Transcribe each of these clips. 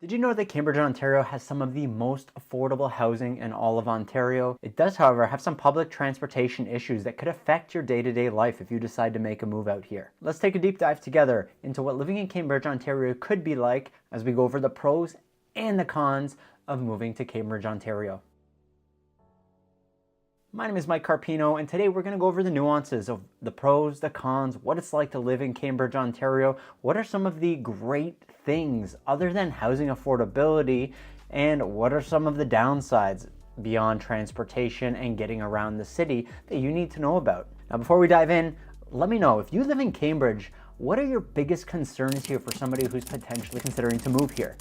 Did you know that Cambridge, Ontario has some of the most affordable housing in all of Ontario? It does, however, have some public transportation issues that could affect your day-to-day life if you decide to make a move out here. Let's take a deep dive together into what living in Cambridge, Ontario could be like as we go over the pros and the cons of moving to Cambridge, Ontario. My name is Mike Carpino, and today we're going to go over the nuances of the pros, the cons, what it's like to live in Cambridge, Ontario, what are some of the great things other than housing affordability, and what are some of the downsides beyond transportation and getting around the city that you need to know about. Now, before we dive in, let me know, if you live in Cambridge, what are your biggest concerns here for somebody who's potentially considering to move here?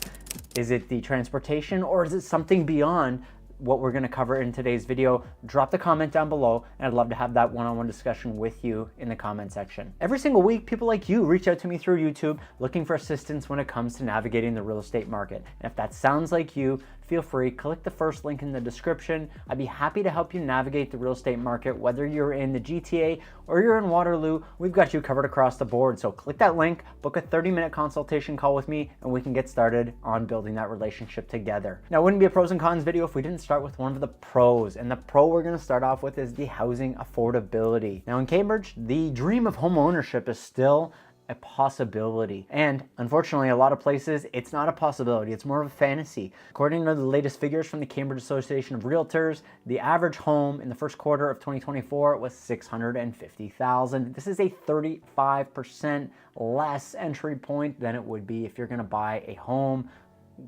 Is it the transportation, or is it something beyond what we're going to cover in today's video? Drop the comment down below, and I'd love to have that one-on-one discussion with you in the comment section. Every single week, people like you reach out to me through YouTube looking for assistance when it comes to navigating the real estate market. And if that sounds like you, feel free, click the first link in the description. I'd be happy to help you navigate the real estate market, whether you're in the GTA or you're in Waterloo. We've got you covered across the board. So click that link, book a 30-minute consultation call with me, and we can get started on building that relationship together. Now, it wouldn't be a pros and cons video if we didn't start with one of the pros. And the pro we're going to start off with is the housing affordability. Now, in Cambridge, the dream of home ownership is still a possibility. And unfortunately, a lot of places, it's not a possibility. It's more of a fantasy. According to the latest figures from the Cambridge Association of Realtors, the average home in the first quarter of 2024 was $650,000. This is a 35% less entry point than it would be if you're going to buy a home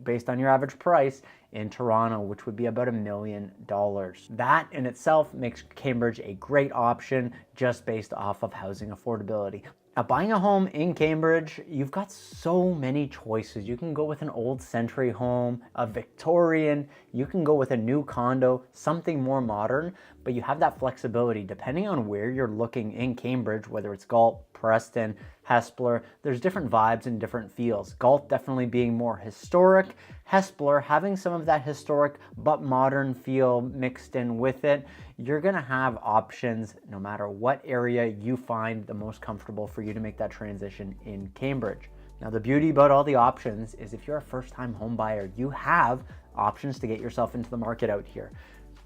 based on your average price in Toronto, which would be about $1 million. That in itself makes Cambridge a great option just based off of housing affordability. Now, buying a home in Cambridge, you've got so many choices. You can go with an old century home, a Victorian, you can go with a new condo, something more modern, but you have that flexibility depending on where you're looking in Cambridge, whether it's Galt, Preston, Hespeler. There's different vibes and different feels. Galt definitely being more historic, Hespeler having some of that historic but modern feel mixed in with it. You're gonna have options no matter what area you find the most comfortable for you to make that transition in Cambridge. Now, the beauty about all the options is if you're a first-time home buyer, you have options to get yourself into the market out here.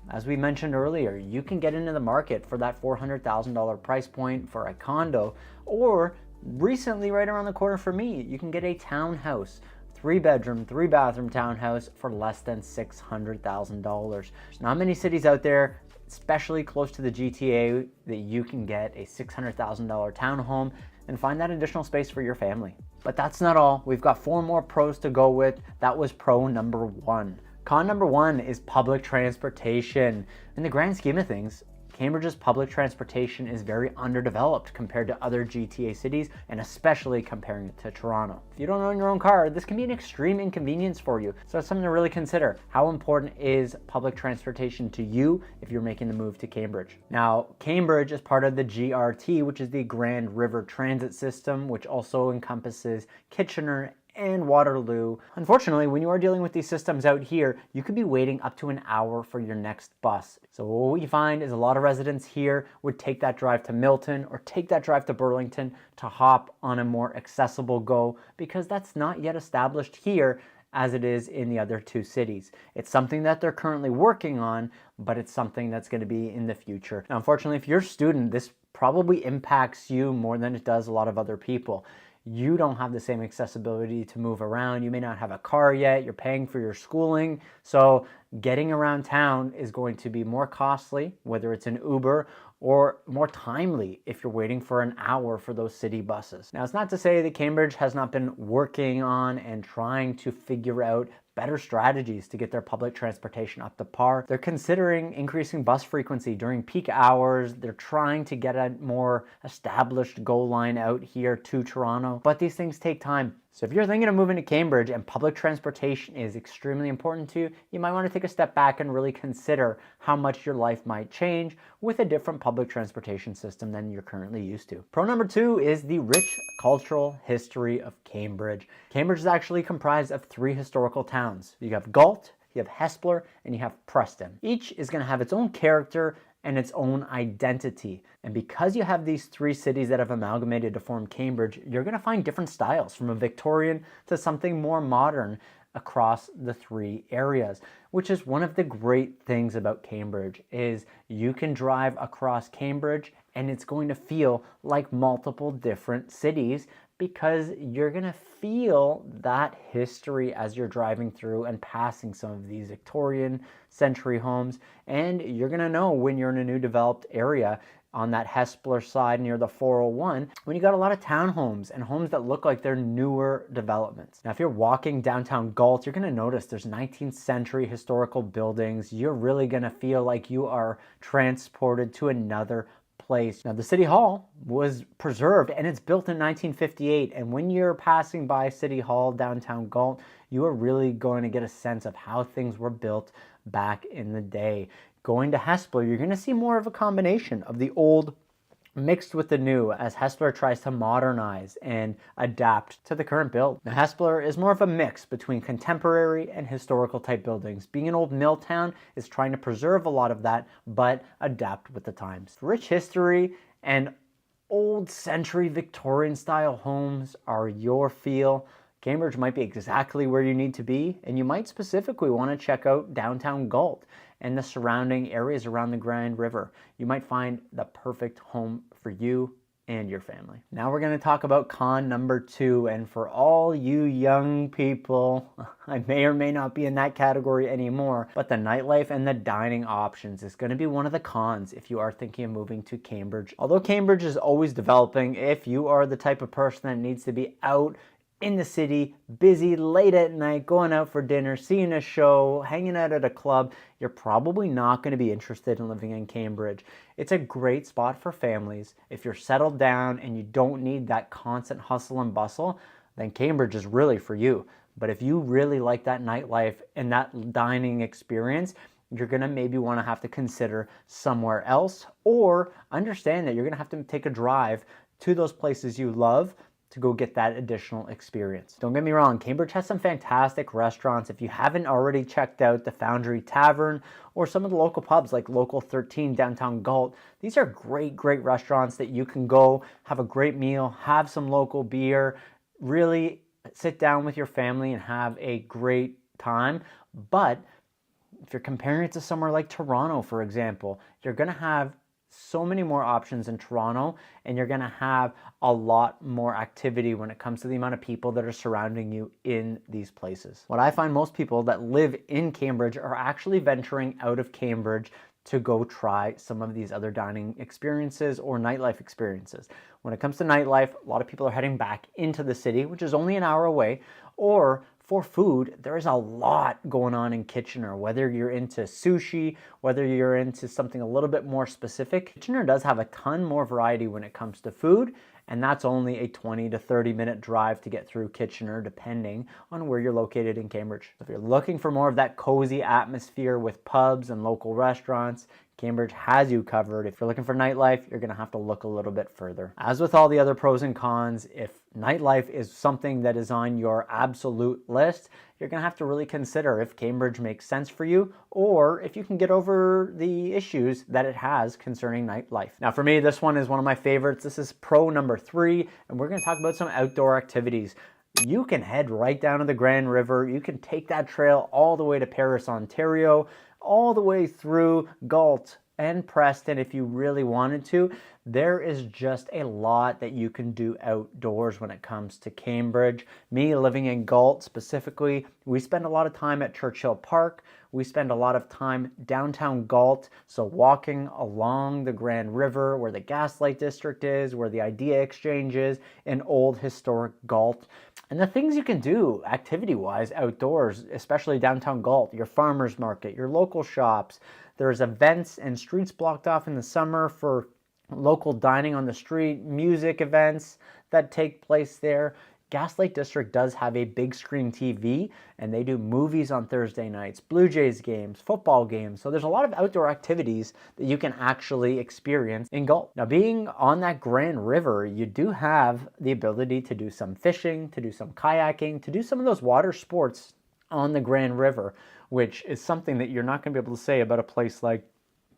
As we mentioned earlier, you can get into the market for that $400,000 price point for a condo, or recently right around the corner for me, you can get a townhouse, 3-bedroom, 3-bathroom townhouse for less than $600,000. There's not many cities out there, especially close to the GTA, that you can get a $600,000 townhome and find that additional space for your family. But that's not all. We've got 4 more pros to go with. That was pro number 1. Con number 1 is public transportation. In the grand scheme of things, Cambridge's public transportation is very underdeveloped compared to other GTA cities, and especially comparing it to Toronto. If you don't own your own car, this can be an extreme inconvenience for you. So it's something to really consider. How important is public transportation to you if you're making the move to Cambridge? Now, Cambridge is part of the GRT, which is the Grand River Transit System, which also encompasses Kitchener and Waterloo. Unfortunately, when you are dealing with these systems out here, you could be waiting up to an hour for your next bus. So what we find is a lot of residents here would take that drive to Milton or take that drive to Burlington to hop on a more accessible go, because that's not yet established here as it is in the other 2 cities. It's something that they're currently working on, but it's something that's going to be in the future. Now, unfortunately, if you're a student, this probably impacts you more than it does a lot of other people. You don't have the same accessibility to move around. You may not have a car yet. You're paying for your schooling. So getting around town is going to be more costly, whether it's an Uber, or more timely if you're waiting for an hour for those city buses. Now, it's not to say that Cambridge has not been working on and trying to figure out better strategies to get their public transportation up to par. They're considering increasing bus frequency during peak hours. They're trying to get a more established GO line out here to Toronto, but these things take time. So if you're thinking of moving to Cambridge and public transportation is extremely important to you, you might want to take a step back and really consider how much your life might change with a different public transportation system than you're currently used to. Pro number 2 is the rich cultural history of Cambridge. Cambridge is actually comprised of 3 historical towns. You have Galt, you have Hespeler, and you have Preston. Each is going to have its own character and its own identity. And because you have these 3 cities that have amalgamated to form Cambridge, you're going to find different styles, from a Victorian to something more modern. across the three areas, which is one of the great things about Cambridge is you can drive across Cambridge and it's going to feel like multiple different cities because you're going to feel that history as you're driving through and passing some of these Victorian century homes. And you're going to know when you're in a new developed area on that Hespeler side near the 401, when you got a lot of townhomes and homes that look like they're newer developments. Now, if you're walking downtown Galt, you're going to notice there's 19th century historical buildings. You're really going to feel like you are transported to another place. Now, the City Hall was preserved and it's built in 1958. And when you're passing by City Hall downtown Galt, you are really going to get a sense of how things were built back in the day. Going to Hespeler, you're going to see more of a combination of the old mixed with the new as Hespeler tries to modernize and adapt to the current build. Now, Hespeler is more of a mix between contemporary and historical type buildings. Being an old mill town is trying to preserve a lot of that, but adapt with the times. Rich history and old century Victorian style homes are your feel. Cambridge might be exactly where you need to be, and you might specifically want to check out downtown Galt and the surrounding areas around the Grand River. You might find the perfect home for you and your family. Now we're going to talk about con number 2, and for all you young people, I may or may not be in that category anymore, but the nightlife and the dining options is going to be one of the cons if you are thinking of moving to Cambridge. Although Cambridge is always developing, if you are the type of person that needs to be out in the city, busy, late at night, going out for dinner, seeing a show, hanging out at a club, you're probably not going to be interested in living in Cambridge. It's a great spot for families. If you're settled down and you don't need that constant hustle and bustle, then Cambridge is really for you. But if you really like that nightlife and that dining experience, you're going to maybe want to have to consider somewhere else, or understand that you're going to have to take a drive to those places you love to go get that additional experience. Don't get me wrong, Cambridge has some fantastic restaurants. If you haven't already checked out the Foundry Tavern or some of the local pubs like Local 13 downtown Galt, these are great restaurants that you can go have a great meal, have some local beer, really sit down with your family and have a great time. But if you're comparing it to somewhere like Toronto, for example, you're going to have so many more options in Toronto, and you're going to have a lot more activity when it comes to the amount of people that are surrounding you in these places. What I find most people that live in Cambridge are actually venturing out of Cambridge to go try some of these other dining experiences or nightlife experiences. When it comes to nightlife, a lot of people are heading back into the city, which is only an hour away, or for food, there is a lot going on in Kitchener. Whether you're into sushi, whether you're into something a little bit more specific, Kitchener does have a ton more variety when it comes to food, and that's only a 20 to 30 minute drive to get through Kitchener, depending on where you're located in Cambridge. If you're looking for more of that cozy atmosphere with pubs and local restaurants, Cambridge has you covered. If you're looking for nightlife, you're going to have to look a little bit further. As with all the other pros and cons, if nightlife is something that is on your absolute list, you're going to have to really consider if Cambridge makes sense for you, or if you can get over the issues that it has concerning nightlife. Now, for me, this one is one of my favorites. This is pro number 3, and we're going to talk about some outdoor activities. You can head right down to the Grand River. You can take that trail all the way to Paris, Ontario, all the way through Galt and Preston if you really wanted to. There is just a lot that you can do outdoors when it comes to Cambridge. Me living in Galt specifically, we spend a lot of time at Churchill Park. We spend a lot of time downtown Galt, so walking along the Grand River where the Gaslight District is, where the Idea Exchange is, in old historic Galt. And the things you can do activity-wise outdoors, especially downtown Galt, your farmer's market, your local shops. There's events and streets blocked off in the summer for local dining on the street, music events that take place there. Gaslight District does have a big screen TV, and they do movies on Thursday nights, Blue Jays games, football games. So there's a lot of outdoor activities that you can actually experience in Galt. Now, being on that Grand River, you do have the ability to do some fishing, to do some kayaking, to do some of those water sports on the Grand River, which is something that you're not going to be able to say about a place like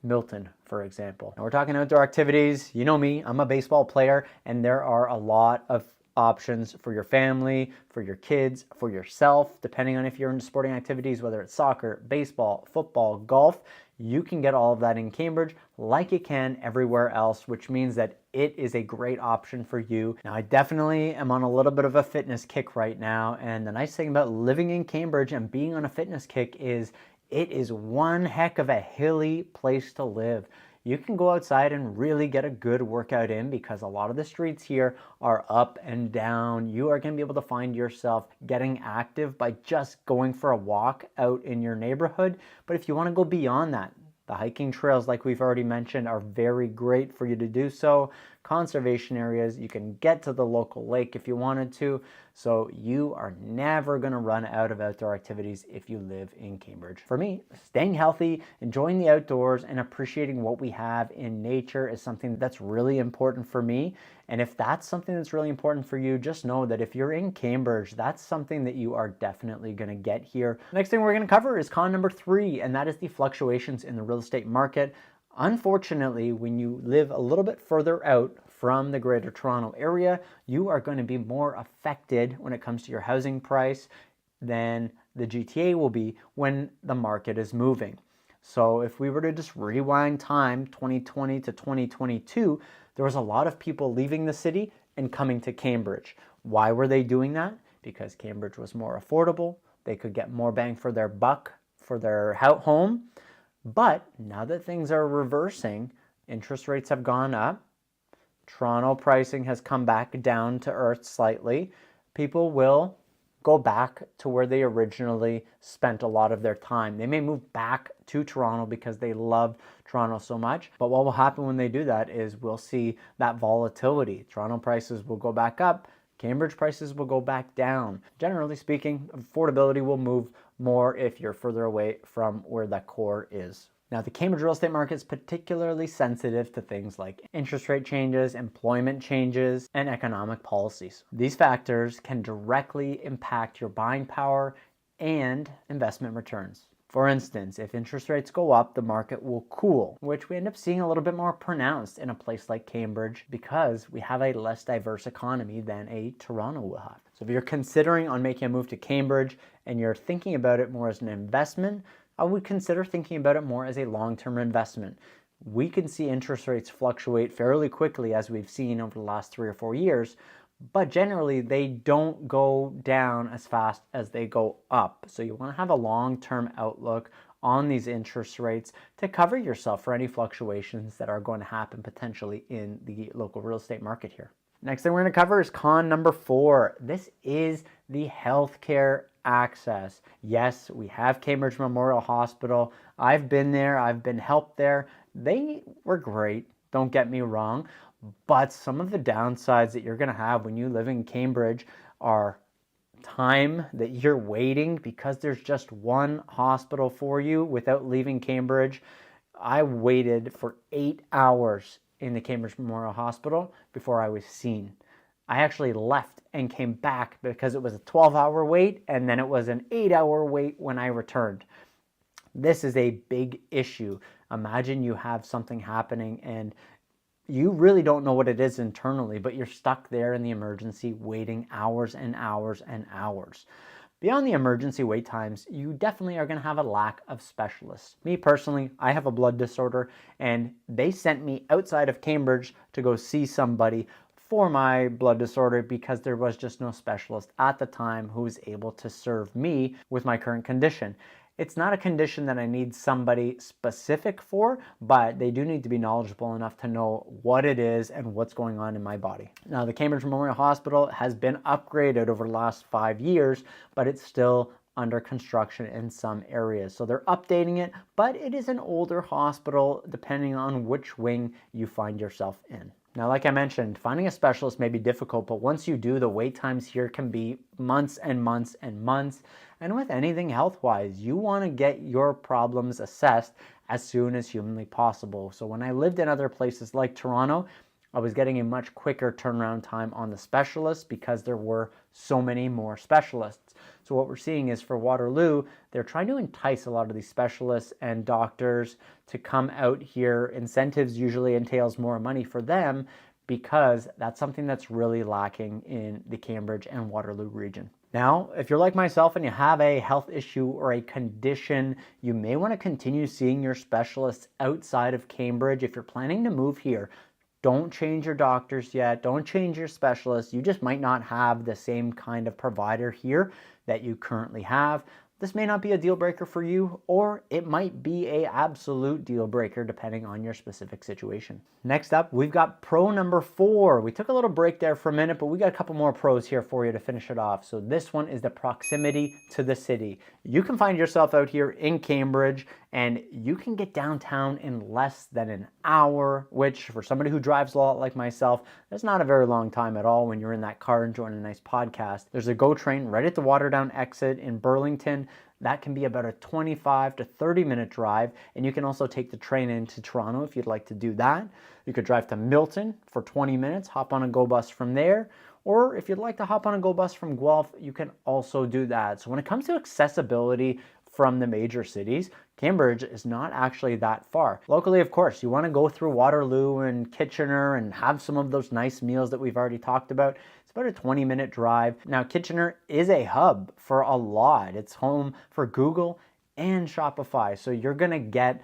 Milton, for example. Now, we're talking outdoor activities. You know me, I'm a baseball player, and there are a lot of options for your family, for your kids, for yourself, depending on if you're into sporting activities, whether it's soccer, baseball, football, golf. You can get all of that in Cambridge like you can everywhere else, which means that it is a great option for you. Now, I definitely am on a little bit of a fitness kick right now, and the nice thing about living in Cambridge and being on a fitness kick is it is one heck of a hilly place to live. You can go outside and really get a good workout in because a lot of the streets here are up and down. You are going to be able to find yourself getting active by just going for a walk out in your neighborhood. But if you want to go beyond that, the hiking trails, like we've already mentioned, are very great for you to do so. Conservation areas, you can get to the local lake if you wanted to. So you are never going to run out of outdoor activities if you live in Cambridge. For me, staying healthy, enjoying the outdoors, and appreciating what we have in nature is something that's really important for me. And if that's something that's really important for you, just know that if you're in Cambridge, that's something that you are definitely going to get here. Next thing we're going to cover is con number 3, and that is the fluctuations in the real estate market. Unfortunately, when you live a little bit further out from the Greater Toronto area, you are going to be more affected when it comes to your housing price than the GTA will be when the market is moving. So if we were to just rewind time, 2020 to 2022, there was a lot of people leaving the city and coming to Cambridge. Why were they doing that? Because Cambridge was more affordable. They could get more bang for their buck for their home. But now that things are reversing, interest rates have gone up, Toronto pricing has come back down to earth slightly, people will go back to where they originally spent a lot of their time. They may move back to Toronto because they love Toronto so much, but what will happen when they do that is we'll see that volatility. Toronto prices will go back up, Cambridge prices will go back down. Generally speaking, affordability will move more if you're further away from where that core is. Now, the Cambridge real estate market is particularly sensitive to things like interest rate changes, employment changes, and economic policies. These factors can directly impact your buying power and investment returns. For instance, if interest rates go up, the market will cool, which we end up seeing a little bit more pronounced in a place like Cambridge because we have a less diverse economy than a Toronto will have. So if you're considering on making a move to Cambridge and you're thinking about it more as an investment, I would consider thinking about it more as a long-term investment. We can see interest rates fluctuate fairly quickly as we've seen over the last 3 or 4 years, but generally they don't go down as fast as they go up. So you want to have a long-term outlook on these interest rates to cover yourself for any fluctuations that are going to happen potentially in the local real estate market here. Next thing we're going to cover is con number 4. This is the healthcare access. Yes, we have Cambridge Memorial Hospital. I've been there. I've been helped there. They were great. Don't get me wrong. But some of the downsides that you're going to have when you live in Cambridge are time that you're waiting because there's just one hospital for you without leaving Cambridge. I waited for 8 hours in the Cambridge Memorial Hospital before I was seen. I actually left and came back because it was a 12-hour wait and then it was an 8-hour wait when I returned. This is a big issue. Imagine you have something happening and you really don't know what it is internally, but you're stuck there in the emergency waiting hours and hours and hours. Beyond the emergency wait times, you definitely are going to have a lack of specialists. Me personally, I have a blood disorder and they sent me outside of Cambridge to go see somebody for my blood disorder because there was just no specialist at the time who was able to serve me with my current condition. It's not a condition that I need somebody specific for, but they do need to be knowledgeable enough to know what it is and what's going on in my body. Now, the Cambridge Memorial Hospital has been upgraded over the last 5 years, but it's still under construction in some areas. So they're updating it, but it is an older hospital depending on which wing you find yourself in. Now, like I mentioned, finding a specialist may be difficult, but once you do, the wait times here can be months and months and months. And with anything health-wise, you want to get your problems assessed as soon as humanly possible. So when I lived in other places like Toronto, I was getting a much quicker turnaround time on the specialists because there were so many more specialists. So what we're seeing is for Waterloo, they're trying to entice a lot of these specialists and doctors to come out here. Incentives usually entails more money for them because that's something that's really lacking in the Cambridge and Waterloo region. Now, if you're like myself and you have a health issue or a condition, you may want to continue seeing your specialists outside of Cambridge. If you're planning to move here, don't change your doctors yet. Don't change your specialists. You just might not have the same kind of provider here that you currently have. This may not be a deal breaker for you, or it might be an absolute deal breaker depending on your specific situation. Next up, we've got pro number 4. We took a little break there for a minute, but we got a couple more pros here for you to finish it off. So this one is the proximity to the city. You can find yourself out here in Cambridge and you can get downtown in less than an hour, which for somebody who drives a lot like myself, that's not a very long time at all when you're in that car enjoying a nice podcast. There's a GO train right at the Waterdown exit in Burlington. That can be about a 25 to 30 minute drive, and you can also take the train into Toronto if you'd like to do that. You could drive to Milton for 20 minutes, hop on a GO bus from there, or if you'd like to hop on a GO bus from Guelph, you can also do that. So when it comes to accessibility from the major cities, Cambridge is not actually that far. Locally, of course, you want to go through Waterloo and Kitchener and have some of those nice meals that we've already talked about. It's about a 20-minute drive. Now, Kitchener is a hub for a lot. It's home for Google and Shopify. So you're going to get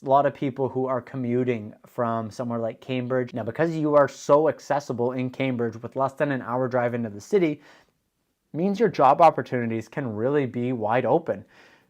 a lot of people who are commuting from somewhere like Cambridge. Now, because you are so accessible in Cambridge with less than an hour drive into the city, means your job opportunities can really be wide open.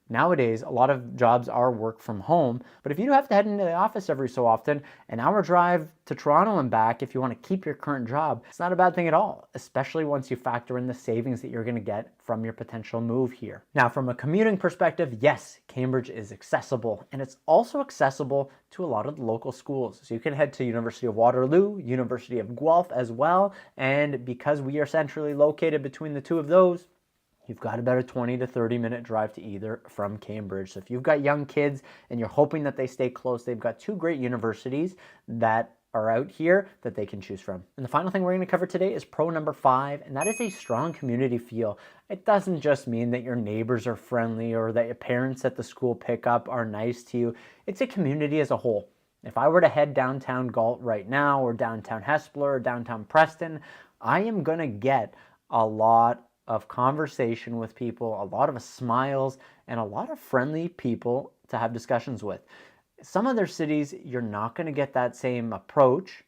Nowadays, a lot of jobs are work from home, but if you do have to head into the office every so often, an hour drive to Toronto and back, if you want to keep your current job, it's not a bad thing at all, especially once you factor in the savings that you're going to get from your potential move here. Now, from a commuting perspective, yes, Cambridge is accessible, and it's also accessible to a lot of the local schools. So you can head to University of Waterloo, University of Guelph as well, and because we are centrally located between the two of those, you've got about a 20 to 30 minute drive to either from Cambridge. So if you've got young kids and you're hoping that they stay close, they've got 2 great universities that are out here that they can choose from. And the final thing we're going to cover today is pro number 5, and that is a strong community feel. It doesn't just mean that your neighbors are friendly or that your parents at the school pickup are nice to you. It's a community as a whole. If I were to head downtown Galt right now, or downtown Hespeler, or downtown Preston, I am going to get a lot of conversation with people, a lot of smiles, and a lot of friendly people to have discussions with. Some other cities, you're not going to get that same approach.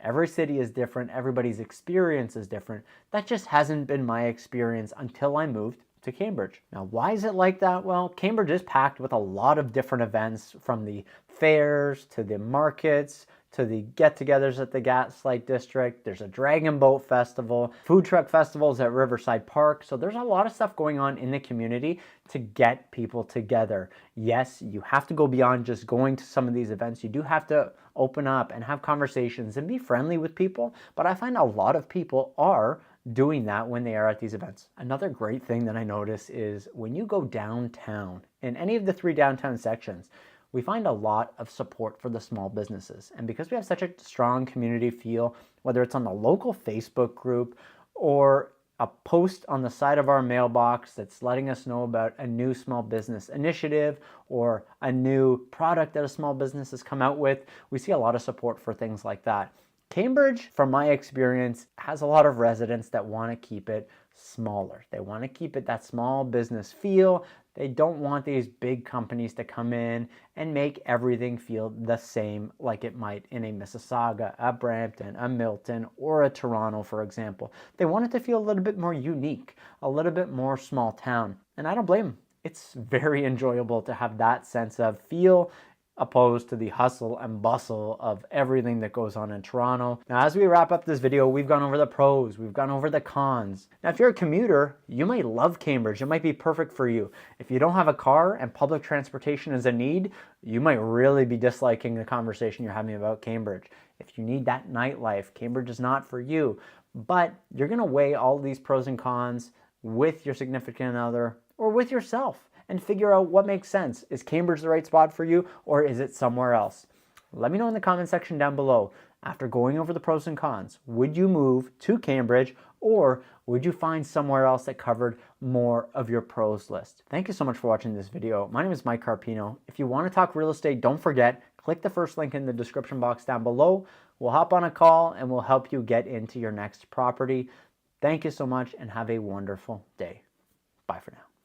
Every city is different. Everybody's experience is different. That just hasn't been my experience until I moved to Cambridge. Now, why is it like that? Well, Cambridge is packed with a lot of different events, from the fairs to the markets to the get-togethers at the Gaslight District. There's a Dragon Boat Festival, food truck festivals at Riverside Park. So there's a lot of stuff going on in the community to get people together. Yes, you have to go beyond just going to some of these events. You do have to open up and have conversations and be friendly with people. But I find a lot of people are doing that when they are at these events. Another great thing that I notice is when you go downtown, in any of the 3 downtown sections, we find a lot of support for the small businesses. And because we have such a strong community feel, whether it's on the local Facebook group or a post on the side of our mailbox that's letting us know about a new small business initiative or a new product that a small business has come out with, we see a lot of support for things like that. Cambridge, from my experience, has a lot of residents that want to keep it smaller. They want to keep it that small business feel. They don't want these big companies to come in and make everything feel the same like it might in a Mississauga, a Brampton, a Milton, or a Toronto, for example. They want it to feel a little bit more unique, a little bit more small town. And I don't blame them. It's very enjoyable to have that sense of feel opposed to the hustle and bustle of everything that goes on in Toronto. Now, as we wrap up this video, we've gone over the pros, we've gone over the cons. Now, if you're a commuter, you might love Cambridge. It might be perfect for you. If you don't have a car and public transportation is a need, you might really be disliking the conversation you're having about Cambridge. If you need that nightlife, Cambridge is not for you. But you're going to weigh all these pros and cons with your significant other or with yourself and figure out what makes sense. Is Cambridge the right spot for you, or is it somewhere else? Let me know in the comment section down below. After going over the pros and cons, would you move to Cambridge, or would you find somewhere else that covered more of your pros list? Thank you so much for watching this video. My name is Mike Carpino. If you want to talk real estate, don't forget, click the first link in the description box down below. We'll hop on a call and we'll help you get into your next property. Thank you so much and have a wonderful day. Bye for now.